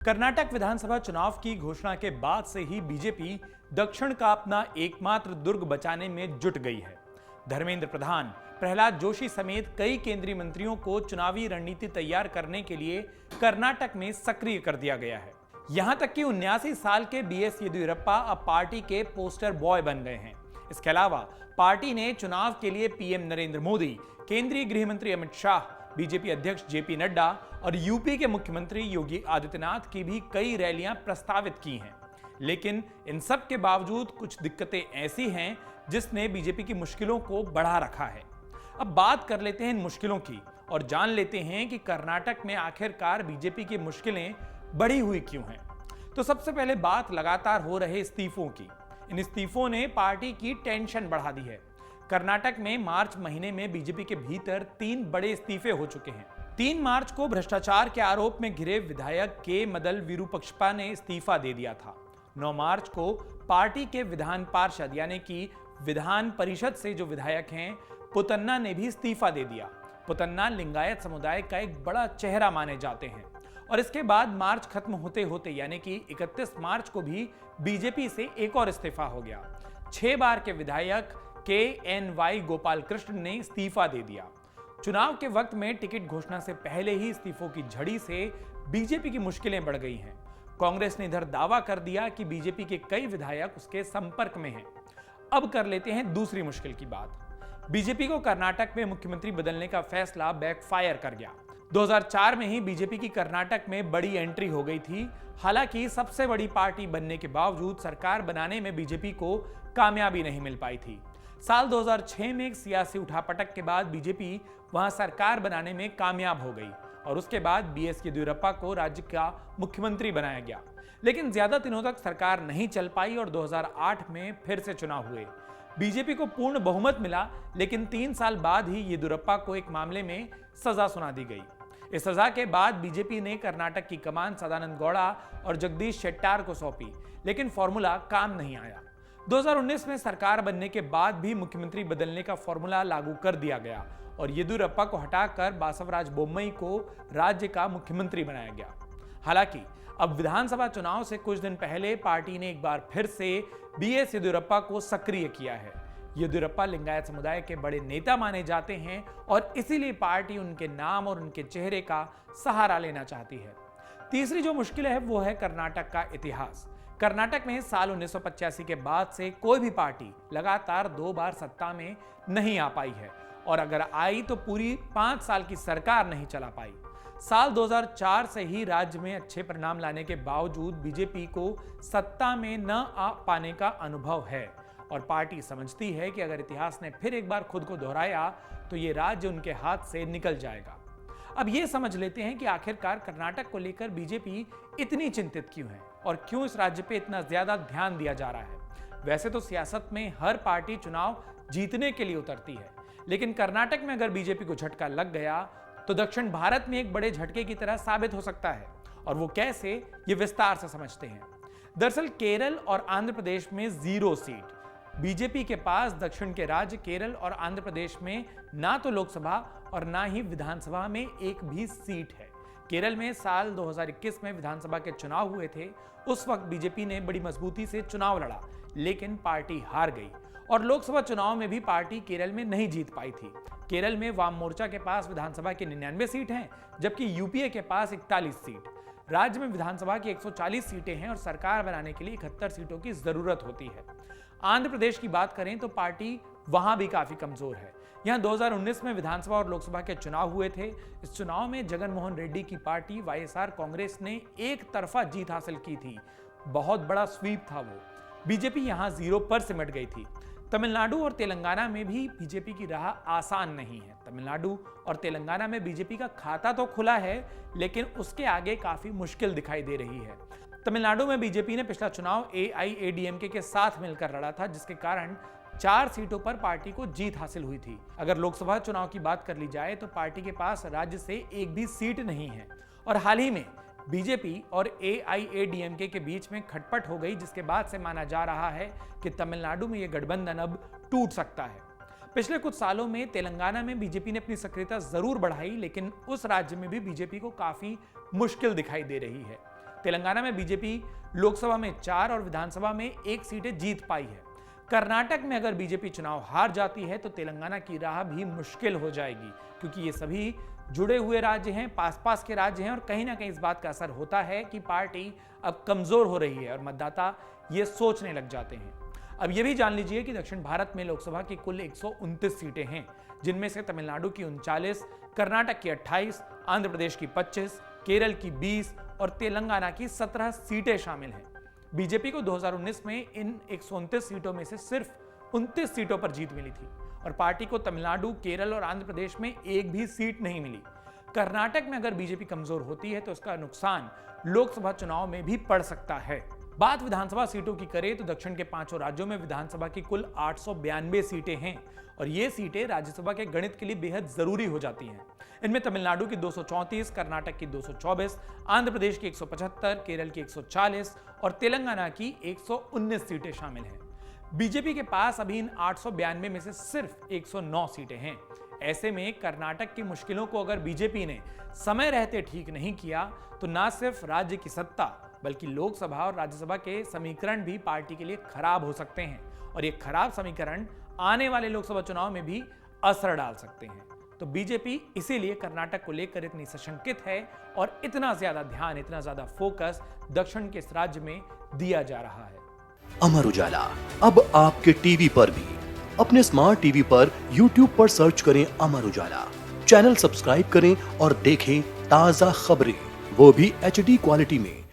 कर्नाटक विधानसभा चुनाव की घोषणा के बाद से ही बीजेपी दक्षिण का अपना एकमात्र दुर्ग बचाने में जुट गई है। धर्मेंद्र प्रधान, प्रहलाद जोशी समेत कई केंद्रीय मंत्रियों को चुनावी रणनीति तैयार करने के लिए कर्नाटक में सक्रिय कर दिया गया है। यहां तक कि 79 साल के बीएस येदियुरप्पा अब पार्टी के पोस्टर बॉय बन गए हैं। इसके अलावा पार्टी ने चुनाव के लिए पीएम नरेंद्र मोदी, केंद्रीय गृह मंत्री अमित शाह, बीजेपी अध्यक्ष जेपी नड्डा और यूपी के मुख्यमंत्री योगी आदित्यनाथ की भी कई रैलियां प्रस्तावित की हैं। लेकिन इन सब के बावजूद कुछ दिक्कतें ऐसी हैं जिसने बीजेपी की मुश्किलों को बढ़ा रखा है। अब बात कर लेते हैं इन मुश्किलों की और जान लेते हैं कि कर्नाटक में आखिरकार बीजेपी की मुश्किलें बढ़ी हुई क्यों हैं। तो सबसे पहले बात लगातार हो रहे इस्तीफों की। इन इस्तीफों ने पार्टी की टेंशन बढ़ा दी है। कर्नाटक में मार्च महीने में बीजेपी के भीतर 3 बड़े इस्तीफे हो चुके हैं। 3 मार्च को भ्रष्टाचार के आरोप में घिरे विधायक के मदल विरूपक्षपा ने इस्तीफा दे दिया था। 9 मार्च को पार्टी के विधान पार्षद यानी कि विधान परिषद से जो विधायक हैं पुतन्ना ने भी इस्तीफा दे दिया। पुतन्ना लिंगायत समुदाय का एक बड़ा चेहरा माने जाते हैं। और इसके बाद मार्च खत्म होते होते यानी कि 31 मार्च को भी बीजेपी से एक और इस्तीफा हो गया। 6 बार के विधायक KNY गोपाल कृष्ण ने इस्तीफा दे दिया। चुनाव के वक्त में टिकट घोषणा से पहले ही इस्तीफों की झड़ी से बीजेपी की मुश्किलें बढ़ गई हैं। कांग्रेस ने इधर दावा कर दिया कि बीजेपी के कई विधायक उसके संपर्क में हैं। अब कर लेते हैं दूसरी मुश्किल की बात। बीजेपी को कर्नाटक में मुख्यमंत्री बदलने का फैसला बैकफायर कर गया। 2004 में ही बीजेपी की कर्नाटक में बड़ी एंट्री हो गई थी। हालांकि सबसे बड़ी पार्टी बनने के बावजूद सरकार बनाने में बीजेपी को कामयाबी नहीं मिल पाई थी। साल 2006 में एक सियासी उठापटक के बाद बीजेपी वहां सरकार बनाने में कामयाब हो गई और उसके बाद बीएस येदियुरप्पा को राज्य का मुख्यमंत्री बनाया गया। लेकिन ज्यादा दिनों तक सरकार नहीं चल पाई और 2008 में फिर से चुनाव हुए। बीजेपी को पूर्ण बहुमत मिला, लेकिन 3 साल बाद ही येदियुरप्पा को एक मामले में सजा सुना दी गई। इस सजा के बाद बीजेपी ने कर्नाटक की कमान सदानंद गौड़ा और जगदीश शेट्टार को सौंपी, लेकिन फॉर्मूला काम नहीं आया। 2019 में सरकार बनने के बाद भी मुख्यमंत्री बदलने का फॉर्मूला लागू कर दिया गया और येदियुरप्पा को हटाकर बासवराज बोम्मई को राज्य का मुख्यमंत्री बनाया गया। हालांकि अब विधानसभा चुनाव से कुछ दिन पहले पार्टी ने एक बार फिर से बीएस येदियुरप्पा को सक्रिय किया है। येदियुरप्पा लिंगायत समुदाय के बड़े नेता माने जाते हैं और इसीलिए पार्टी उनके नाम और उनके चेहरे का सहारा लेना चाहती है। तीसरी जो मुश्किल है वो है कर्नाटक का इतिहास। कर्नाटक में साल 1985 के बाद से कोई भी पार्टी लगातार 2 बार सत्ता में नहीं आ पाई है और अगर आई तो पूरी 5 साल की सरकार नहीं चला पाई। साल 2004 से ही राज्य में अच्छे परिणाम लाने के बावजूद बीजेपी को सत्ता में न आ पाने का अनुभव है और पार्टी समझती है कि अगर इतिहास ने फिर एक बार खुद को दोहराया तो ये राज्य उनके हाथ से निकल जाएगा। अब ये समझ लेते हैं कि आखिरकार कर्नाटक को लेकर बीजेपी इतनी चिंतित क्यों है और क्यों इस राज्य पे इतना ज्यादा ध्यान दिया जा रहा है। वैसे तो सियासत में हर पार्टी चुनाव जीतने के लिए उतरती है, लेकिन कर्नाटक में अगर बीजेपी को झटका लग गया तो दक्षिण भारत में एक बड़े झटके की तरह साबित हो सकता है। और वो कैसे, ये विस्तार से समझते हैं। दरअसल केरल और आंध्र प्रदेश में 0 सीट। बीजेपी के पास दक्षिण के राज्य केरल और आंध्र प्रदेश में ना तो लोकसभा और ना ही विधानसभा में एक भी सीट है। केरल में साल 2021 में विधानसभा के चुनाव हुए थे। उस वक्त बीजेपी ने बड़ी मजबूती से चुनाव लड़ा, लेकिन पार्टी हार गई और लोकसभा चुनाव में भी पार्टी केरल में नहीं जीत पाई थी। केरल में वाम मोर्चा के पास विधानसभा की 99 सीट हैं, जबकि यूपीए के पास 41 सीट। राज्य में विधानसभा की 140 सीटें हैं और सरकार बनाने के लिए 71 सीटों की जरूरत होती है। आंध्र प्रदेश की बात करें तो पार्टी वहां भी काफी कमजोर है। यहां 2019 में विधानसभा और लोकसभा के चुनाव हुए थे। इस चुनाव में जगन मोहन रेड्डी की पार्टी वाईएसआर कांग्रेस ने एक तरफा जीत हासिल की थी। बहुत बड़ा स्वीप था वो। बीजेपी यहां 0 पर सिमट गई थी। तमिलनाडु और तेलंगाना में भी बीजेपी की राह आसान नहीं है। तमिलनाडु और तेलंगाना में बीजेपी का खाता तो खुला है, लेकिन उसके आगे काफी मुश्किल दिखाई दे रही है। तमिलनाडु में बीजेपी ने पिछला चुनाव AIADMK के साथ मिलकर लड़ा था, जिसके कारण 4 सीटों पर पार्टी को जीत हासिल हुई थी। अगर लोकसभा चुनाव की बात कर ली जाए तो पार्टी के पास राज्य से एक भी सीट नहीं है और हाल ही में बीजेपी और AIADMK के बीच में खटपट हो गई, जिसके बाद से माना जा रहा है कि तमिलनाडु में यह गठबंधन अब टूट सकता है। पिछले कुछ सालों में तेलंगाना में बीजेपी ने अपनी सक्रियता जरूर बढ़ाई, लेकिन उस राज्य में भी बीजेपी को काफी मुश्किल दिखाई दे रही है। तेलंगाना में बीजेपी लोकसभा में 4 और विधानसभा में 1 सीटें जीत पाई है। कर्नाटक में अगर बीजेपी चुनाव हार जाती है तो तेलंगाना की राह भी मुश्किल हो जाएगी, क्योंकि ये सभी जुड़े हुए राज्य हैं, पास के राज्य हैं और कहीं ना कहीं इस बात का असर होता है कि पार्टी अब कमजोर हो रही है और मतदाता ये सोचने लग जाते हैं। अब ये भी जान लीजिए कि दक्षिण भारत में लोकसभा की कुल 129 सीटें हैं, जिनमें से तमिलनाडु की 39, कर्नाटक की 28, आंध्र प्रदेश की 25, केरल की 20 और तेलंगाना की 17 सीटें शामिल हैं। बीजेपी को 2019 में इन 129 सीटों में से सिर्फ 29 सीटों पर जीत मिली थी और पार्टी को तमिलनाडु, केरल और आंध्र प्रदेश में एक भी सीट नहीं मिली। कर्नाटक में अगर बीजेपी कमजोर होती है तो उसका नुकसान लोकसभा चुनाव में भी पड़ सकता है। बात विधानसभा सीटों की करें तो दक्षिण के 5 राज्यों में विधानसभा की कुल 892 सीटें हैं और ये सीटें राज्यसभा के गणित के लिए बेहद जरूरी हो जाती हैं। इनमें तमिलनाडु की 234, कर्नाटक की 224, आंध्र प्रदेश की 175, केरल की 140 और तेलंगाना की 119 सीटें शामिल हैं। बीजेपी के पास अभी इन 892 में से सिर्फ 109 सीटें हैं। ऐसे में कर्नाटक की मुश्किलों को अगर बीजेपी ने समय रहते ठीक नहीं किया तो ना सिर्फ राज्य की सत्ता बल्कि लोकसभा और राज्यसभा के समीकरण भी पार्टी के लिए खराब हो सकते हैं और ये खराब समीकरण आने वाले लोकसभा चुनाव में भी असर डाल सकते हैं। तो बीजेपी इसीलिए कर्नाटक को लेकर इतनी सशंकित है और इतना ज्यादा ध्यान, इतना ज्यादा फोकस दक्षिण के इस राज्य में दिया जा रहा है। अमर उजाला अब आपके टीवी पर भी। अपने स्मार्ट टीवी पर YouTube पर सर्च करें अमर उजाला, चैनल सब्सक्राइब करें और देखें ताजा खबरें, वो भी HD क्वालिटी में।